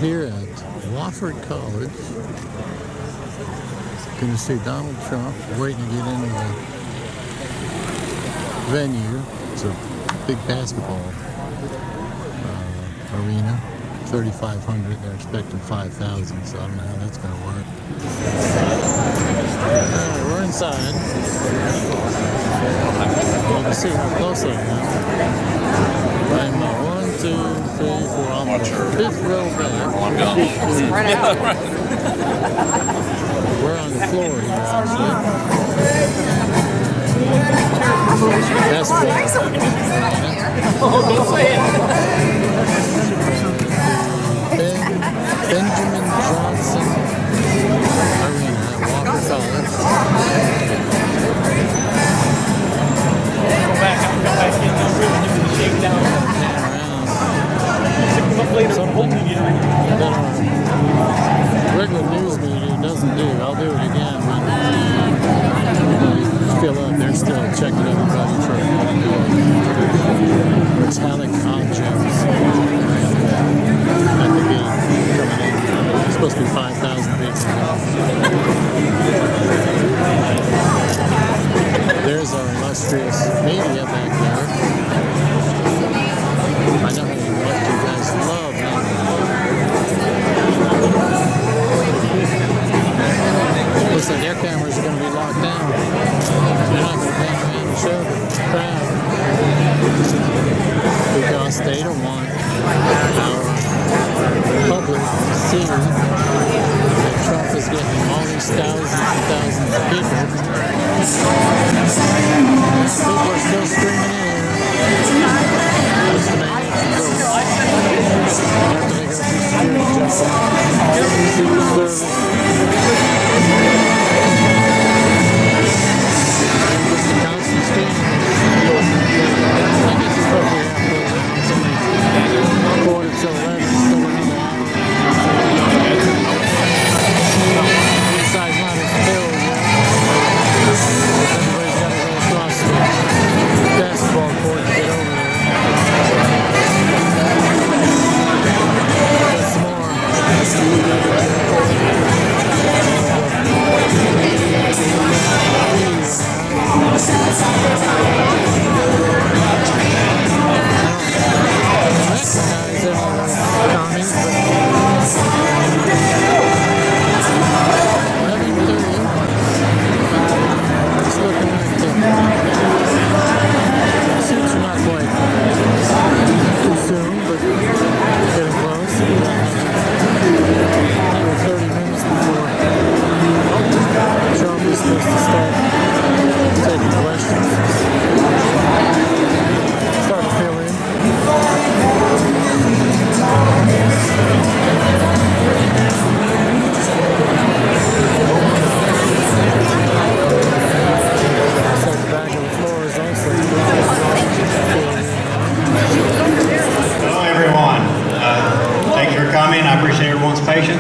here at Wofford College. Going to see Donald Trump waiting to get into the venue. It's a big basketball arena, 3,500. They're expecting 5,000, so I don't know how that's going to work. Alright, we're inside. Well, to see how close I am. I'm 1, 2, 3, 4. I'm on the 5th row back. Spread out. We're on the floor here, actually. That's Benjamin Johnson Arena at Wofford College. Go back in the room and give me the shakedown. Something that our regular news media doesn't do. I'll do it again when they fill up. They're still checking everybody for metallic objects at the gate coming in. It's supposed to be 5,000 people. There's our illustrious media back there. I know what you guys love. Looks like their cameras are going to be locked down. They're not going to pan around and show the crowd because they don't want our public to see that Trump is getting all these thousands and thousands of people. People are still screaming in. Just to make it go. After they go through security checks, Secret Service.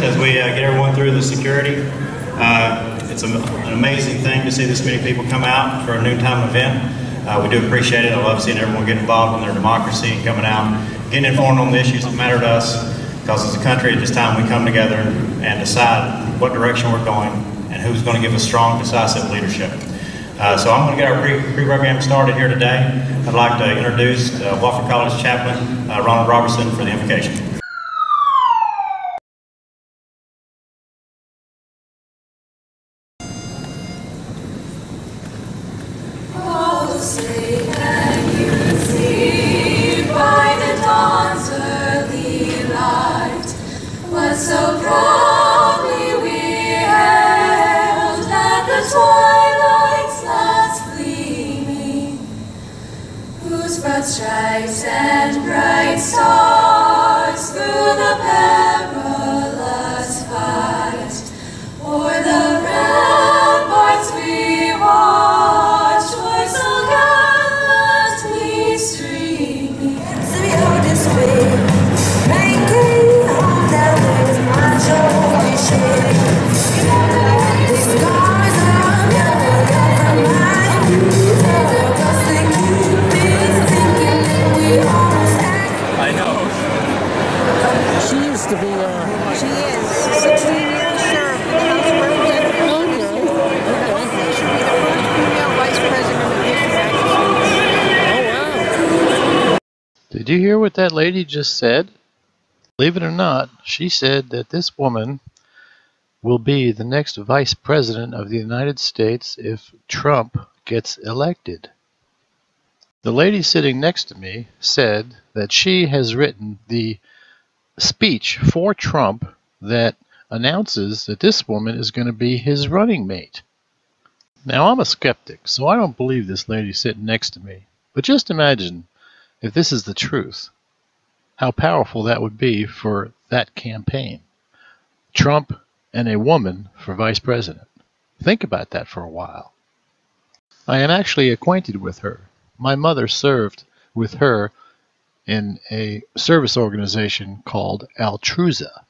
As we get everyone through the security. It's an amazing thing to see this many people come out for a noontime event. We do appreciate it. I love seeing everyone get involved in their democracy and coming out, getting informed on the issues that matter to us, because as a country at this time we come together and decide what direction we're going and who's going to give us strong, decisive leadership. So I'm going to get our pre-program started here today. I'd like to introduce Wofford College Chaplain Ronald Robertson for the invocation. So proudly we hailed at the twilight's last gleaming, whose broad stripes and bright stars through the perilous fight o'er the ramparts we watched were so gallantly streaming. I know. Did you hear what that lady just said? Believe it or not, she said that this woman will be the next vice president of the United States if Trump gets elected. The lady sitting next to me said that she has written the speech for Trump that announces that this woman is going to be his running mate. Now, I'm a skeptic, so I don't believe this lady sitting next to me. But just imagine if this is the truth, how powerful that would be for that campaign. Trump and a woman for vice president. Think about that for a while. I am actually acquainted with her. My mother served with her in a service organization called Altruza.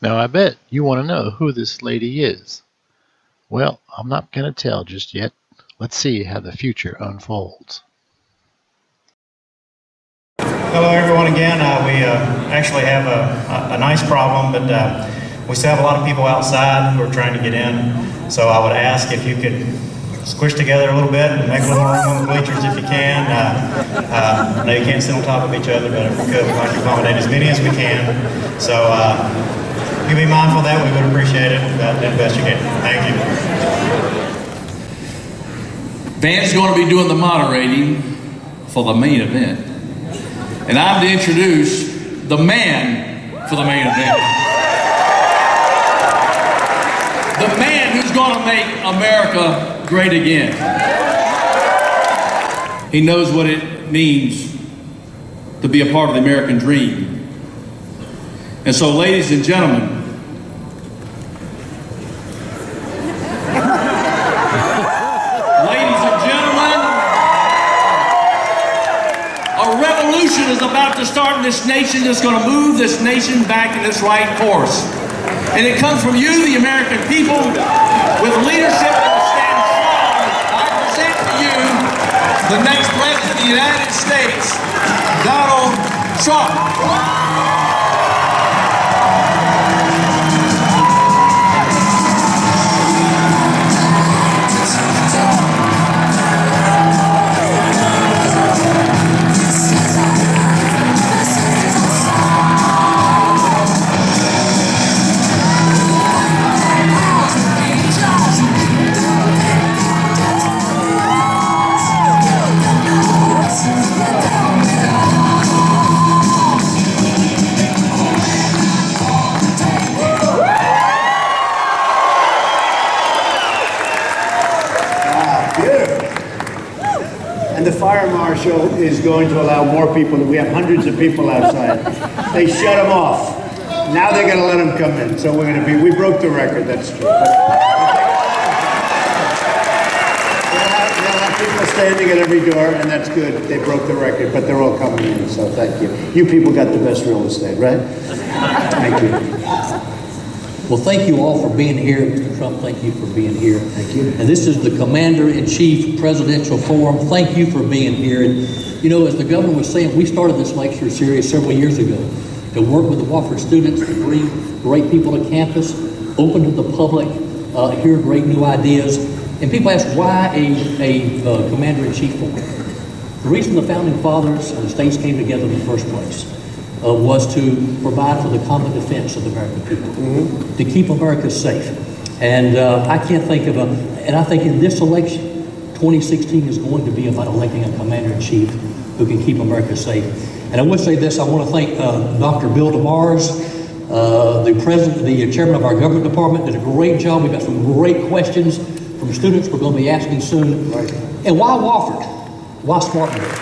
Now, I bet you want to know who this lady is. Well, I'm not going to tell just yet. Let's see how the future unfolds. Hello, everyone, again. We actually have a nice problem, but we still have a lot of people outside who are trying to get in. So I would ask if you could squish together a little bit and make a little more room on the bleachers if you can. I know you can't sit on top of each other, but if we could, we'd like to accommodate as many as we can. So you can be mindful of that. We would appreciate it. Do the best you can. Thank you. Van's going to be doing the moderating for the main event. And I'm to introduce the man for the main event. The man who's going to make America great again. He knows what it means to be a part of the American dream. And so, ladies and gentlemen, a revolution is about to start in this nation that's going to move this nation back in its right course. And it comes from you, the American people, with leadership that will stand strong. I present to you the next President of the United States, Donald Trump. The fire marshal is going to allow more people. We have hundreds of people outside. They shut them off. Now they're going to let them come in. So we're going to be, we broke the record, that's true. They'll have people standing at every door, and that's good. They broke the record, but they're all coming in, so thank you. You people got the best real estate, right? Thank you. Well, thank you all for being here. Mr. Trump, thank you for being here. Thank you. And this is the Commander-in-Chief Presidential Forum. Thank you for being here. And, you know, as the governor was saying, we started this lecture series several years ago to work with the Wofford students to bring great people to campus, open to the public, hear great new ideas. And people ask, why a Commander-in-Chief Forum? The reason the Founding Fathers and the states came together in the first place was to provide for the common defense of the American people, to keep America safe. And I can't think of and I think in this election, 2016 is going to be about electing a commander-in-chief who can keep America safe. And I would say this, I want to thank Dr. Bill DeMars, the chairman of our government department, did a great job. We've got some great questions from students we're going to be asking soon. Right. And why Wofford? Why Spartanburg?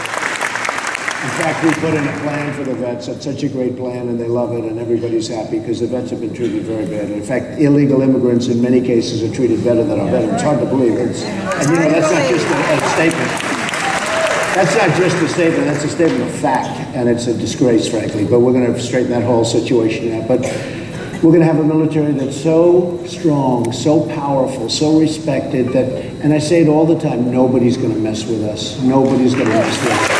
In fact, we put in a plan for the vets. It's such a great plan, and they love it, and everybody's happy because the vets have been treated very badly. In fact, illegal immigrants in many cases are treated better than our veterans. It's hard to believe. And you know, that's not just a statement. That's not just a statement. That's a statement of fact, and it's a disgrace, frankly. But we're going to straighten that whole situation out. But we're going to have a military that's so strong, so powerful, so respected that, and I say it all the time, nobody's going to mess with us. Nobody's going to mess with us.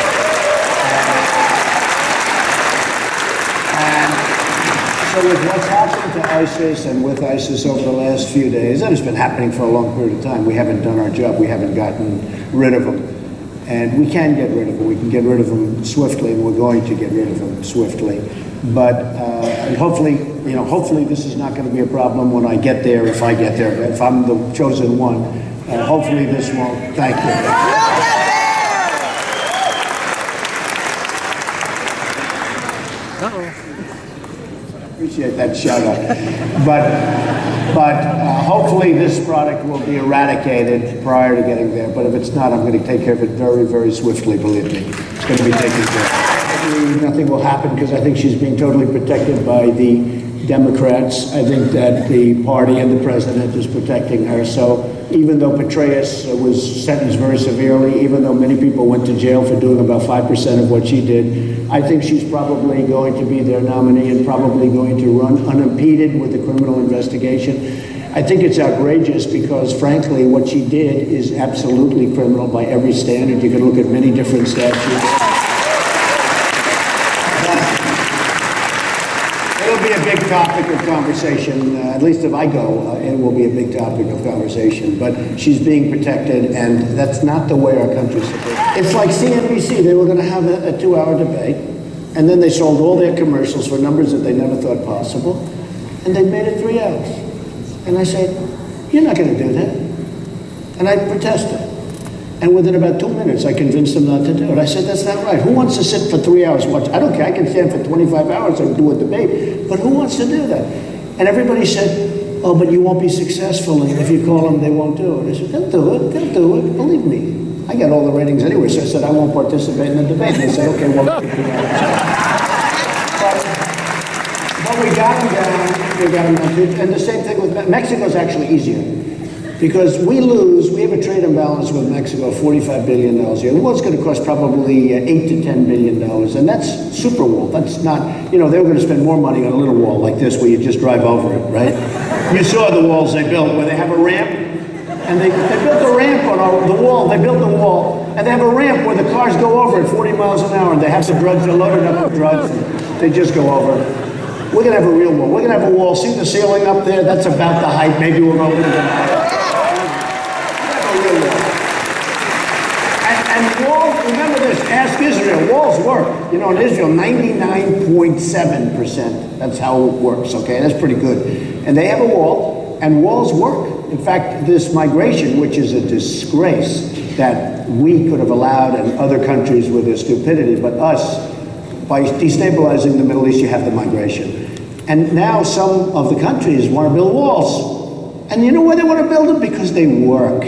So with what's happened to ISIS and with ISIS over the last few days, and it's been happening for a long period of time, we haven't done our job. We haven't gotten rid of them. And we can get rid of them. We can get rid of them swiftly, and we're going to get rid of them swiftly. But and hopefully, hopefully this is not going to be a problem when I get there, if I get there. If I'm the chosen one, hopefully this won't. Thank you. Appreciate that shout out. But hopefully this product will be eradicated prior to getting there. But if it's not, I'm going to take care of it very, very swiftly, believe me. It's going to be taken care of. Nothing will happen because I think she's being totally protected by the Democrats. I think that the party and the president is protecting her. So even though Petraeus was sentenced very severely, even though many people went to jail for doing about 5% of what she did, I think she's probably going to be their nominee and probably going to run unimpeded with the criminal investigation. I think it's outrageous because, frankly, what she did is absolutely criminal by every standard. You can look at many different statutes. It'll be a big topic of conversation, at least if I go, it will be a big topic of conversation. But she's being protected, and that's not the way our country's supposed to be. It's like CNBC, they were going to have a 2-hour debate, and then they sold all their commercials for numbers that they never thought possible, and they made it 3 hours. And I said, you're not going to do that. And I protested. And within about 2 minutes, I convinced them not to do it. I said, that's not right. Who wants to sit for 3 hours and watch? I don't care. I can stand for 25 hours and do a debate. But who wants to do that? And everybody said, oh, but you won't be successful. And if you call them, they won't do it. I said, they'll do it. They'll do it. Believe me. I got all the ratings anyway. So I said, I won't participate in the debate. And they said, okay, well, but we got them down. We got them down. And the same thing with Mexico's actually easier. Because we have a trade imbalance with Mexico of $45 billion a year. The world's going to cost probably $8 to $10 billion. And that's super wall. That's not, they were going to spend more money on a little wall like this where you just drive over it, right? You saw the walls they built where they have a ramp. And they built a ramp on the wall. They built the wall. And they have a ramp where the cars go over at 40 miles an hour. And they have the drugs, they're loaded up with drugs. And they just go over. We're going to have a real wall. We're going to have a wall. See the ceiling up there? That's about the height. Maybe we'll go a little bit higher. And walls, remember this, ask Israel, walls work. In Israel, 99.7%, that's how it works, okay? That's pretty good. And they have a wall, and walls work. In fact, this migration, which is a disgrace that we could have allowed in other countries with their stupidity, but us, by destabilizing the Middle East, you have the migration. And now some of the countries want to build walls. And you know why they want to build them? Because they work.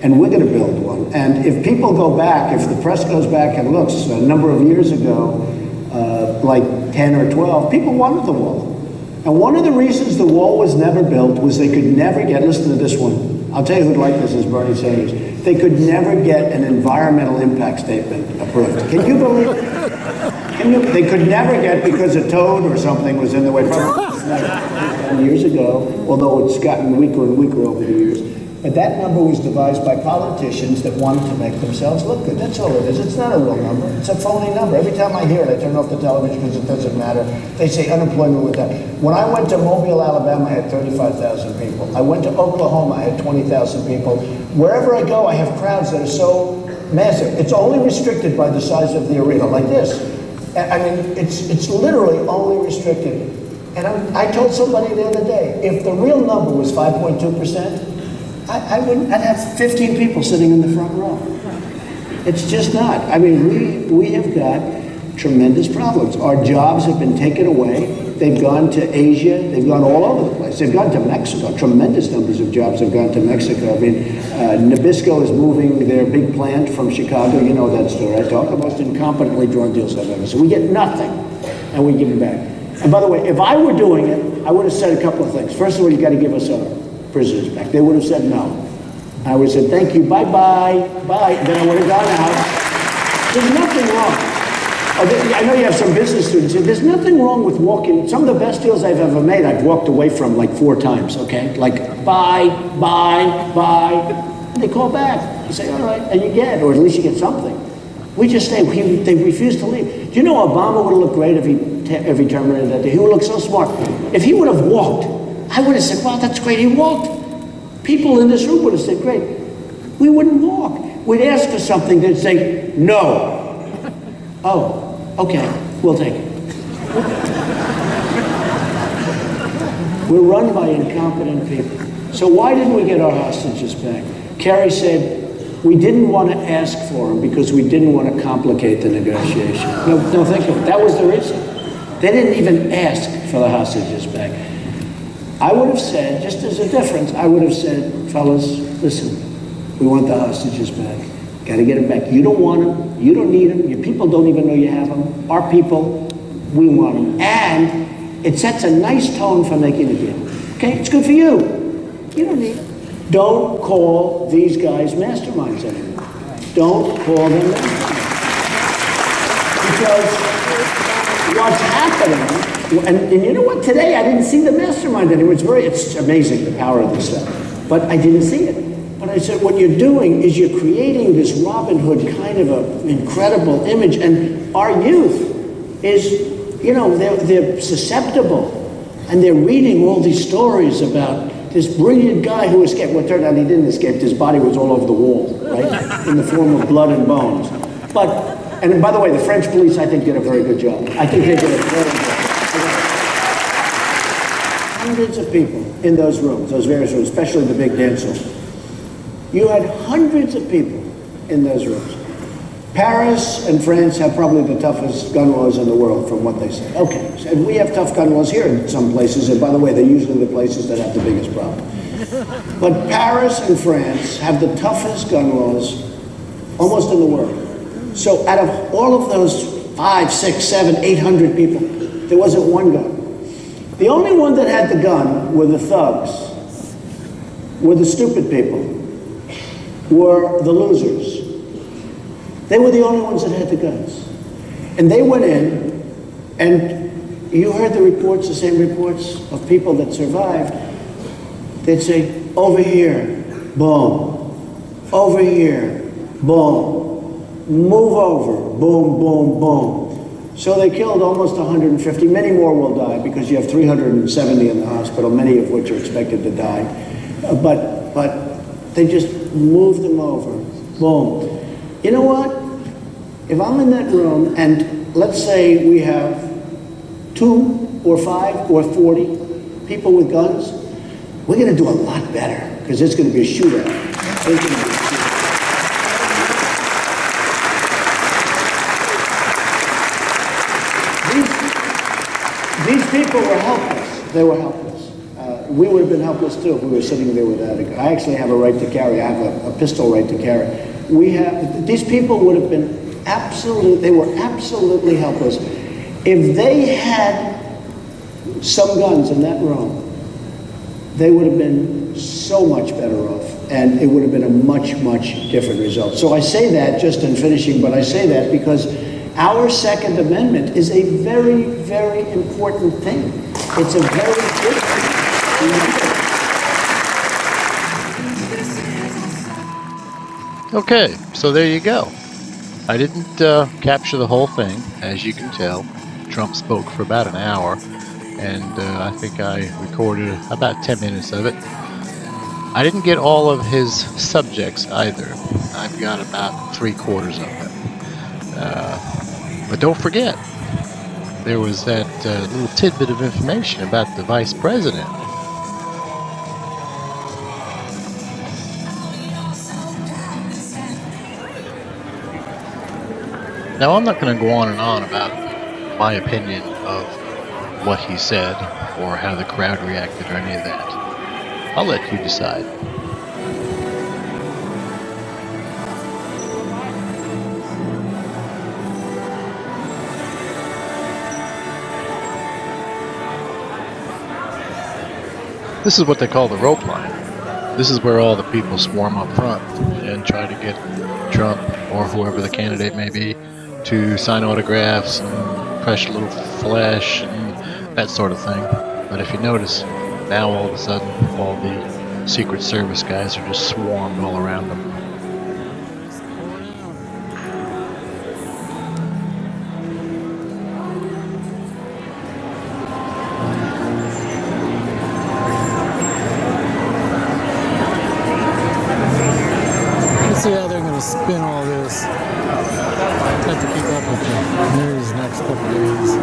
And we're going to build one. And if people go back, if the press goes back and looks, a number of years ago, like 10 or 12, people wanted the wall. And one of the reasons the wall was never built was they could never get, listen to this one, I'll tell you who'd like this is Bernie Sanders, they could never get an environmental impact statement approved. Can you believe it? They could never get because a toad or something was in the way. Probably 10 years ago, although it's gotten weaker and weaker over the years. But that number was devised by politicians that wanted to make themselves look good. That's all it is. It's not a real number. It's a phony number. Every time I hear it, I turn off the television because it doesn't matter. They say unemployment was that. When I went to Mobile, Alabama, I had 35,000 people. I went to Oklahoma, I had 20,000 people. Wherever I go, I have crowds that are so massive. It's only restricted by the size of the arena, like this. I mean, it's literally only restricted. And I told somebody the other day, if the real number was 5.2%, I'd have 15 people sitting in the front row. It's just not. I mean, we have got tremendous problems. Our jobs have been taken away. They've gone to Asia. They've gone all over the place. They've gone to Mexico. Tremendous numbers of jobs have gone to Mexico. I mean, Nabisco is moving their big plant from Chicago. You know that story. I talk the most incompetently drawn deals I've ever seen. We get nothing, and we give it back. And by the way, if I were doing it, I would have said a couple of things. First of all, you got to give us our prisoners back. They would have said no. I would have said, thank you, bye-bye, bye. Then I would have gone out. There's nothing wrong. I know you have some business students here. There's nothing wrong with walking. Some of the best deals I've ever made, I've walked away from like 4 times, okay? Like, bye, bye, bye. And they call back. You say, all right, and you get, or at least you get something. We just say, they refuse to leave. Do you know Obama would have looked great if he terminated that day? He would look so smart. If he would have walked, I would have said, wow, that's great, he walked. People in this room would have said, great. We wouldn't walk. We'd ask for something, they'd say, no. Oh, okay, we'll take it. We're run by incompetent people. So why didn't we get our hostages back? Kerry said, we didn't want to ask for them because we didn't want to complicate the negotiation. No, think of it. That was the reason. They didn't even ask for the hostages back. I would have said, just as a difference, I would have said, fellas, listen, we want the hostages back. Got to get them back. You don't want them. You don't need them. Your people don't even know you have them. Our people, we want them. And it sets a nice tone for making a deal. Okay, it's good for you. You don't need it. Don't call these guys masterminds anymore. Don't call them masterminds. Because what's happening, and you know what, today I didn't see the mastermind anymore. It's amazing the power of this stuff. But I didn't see it. But I said, what you're doing is you're creating this Robin Hood kind of an incredible image. And our youth is, you know, they're susceptible. And they're reading all these stories about this brilliant guy who escaped. Well, it turned out he didn't escape. His body was all over the wall, right? In the form of blood and bones. But, and by the way, the French police, I think, did a very good job. I think they did a very good job. Hundreds of people in those rooms, those various rooms, especially the big dance hall. You had hundreds of people in those rooms. Paris and France have probably the toughest gun laws in the world, from what they say. Okay, and we have tough gun laws here in some places, and by the way, they're usually the places that have the biggest problem. But Paris and France have the toughest gun laws almost in the world. So out of all of those 5, 6, 7, 800 people, there wasn't one gun. The only one that had the gun were the thugs, were the stupid people, were the losers. They were the only ones that had the guns. And they went in, and you heard the reports, the same reports of people that survived. They'd say, over here, boom. Over here, boom. Move over, boom, boom, boom. So they killed almost 150. Many more will die because you have 370 in the hospital, many of which are expected to die. But they just moved them over, boom. You know what? If I'm in that room and let's say we have 2 or 5 or 40 people with guns, we're going to do a lot better because it's going to be a shootout. These people were helpless. They were helpless. We would have been helpless too if we were sitting there without a gun. I actually have a right to carry. I have a pistol right to carry. These people would have been they were absolutely helpless. If they had some guns in that room, they would have been so much better off, and it would have been a much, much different result. So I say that just in finishing, but I say that because our Second Amendment is a very, very important thing. It's a very good thing. Okay, so there you go. I didn't capture the whole thing, as you can tell. Trump spoke for about an hour, and I think I recorded about 10 minutes of it. I didn't get all of his subjects either. I've got about 3/4 of them. But don't forget, there was that little tidbit of information about the vice president. Now, I'm not going to go on and on about my opinion of what he said or how the crowd reacted or any of that. I'll let you decide. This is what they call the rope line. This is where all the people swarm up front and try to get Trump or whoever the candidate may be to sign autographs and press a little flesh and that sort of thing. But if you notice, now all of a sudden all the Secret Service guys are just swarmed all around them. See how they're going to spin all this. Have to keep up with the news next couple days.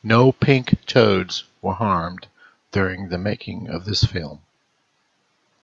No pink toads were harmed during the making of this film.